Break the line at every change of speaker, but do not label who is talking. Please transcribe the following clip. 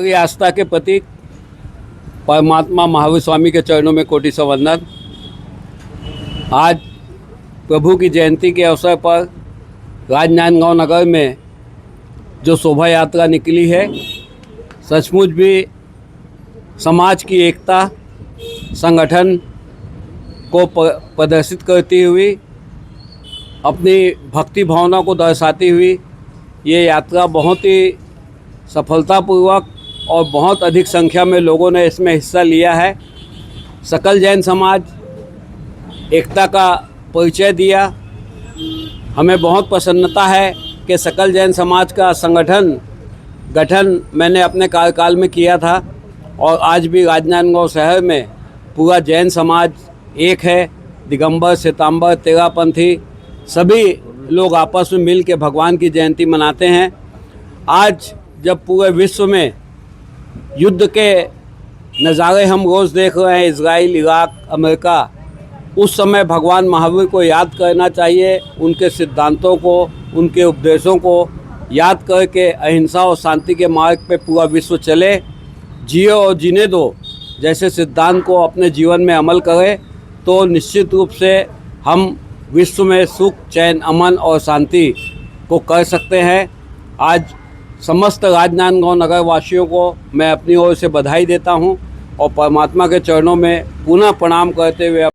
हमारी आस्था के प्रतीक परमात्मा महावीर स्वामी के चरणों में कोटि सौ वंदन। आज प्रभु की जयंती के अवसर पर राजनांदगांव नगर में जो शोभा यात्रा निकली है, सचमुच भी समाज की एकता, संगठन को प्रदर्शित करती हुई, अपनी भक्ति भावना को दर्शाती हुई ये यात्रा बहुत ही सफलतापूर्वक और बहुत अधिक संख्या में लोगों ने इसमें हिस्सा लिया है। सकल जैन समाज एकता का परिचय दिया। हमें बहुत प्रसन्नता है कि सकल जैन समाज का गठन मैंने अपने कार्यकाल में किया था और आज भी राजनांदगांव शहर में पूरा जैन समाज एक है। दिगंबर, श्वेतांबर, तेरापंथी सभी लोग आपस में मिल के भगवान की जयंती मनाते हैं। आज जब पूरे विश्व में युद्ध के नज़ारे हम रोज़ देख रहे हैं, इजराइल, इराक, अमेरिका, उस समय भगवान महावीर को याद करना चाहिए। उनके सिद्धांतों को, उनके उपदेशों को याद करके अहिंसा और शांति के मार्ग पे पूरा विश्व चले। जियो और जीने दो जैसे सिद्धांत को अपने जीवन में अमल करें तो निश्चित रूप से हम विश्व में सुख, चैन, अमन और शांति को कर सकते हैं। आज समस्त राजनांदगांव नगर वासियों को मैं अपनी ओर से बधाई देता हूं और परमात्मा के चरणों में पुनः प्रणाम करते हुए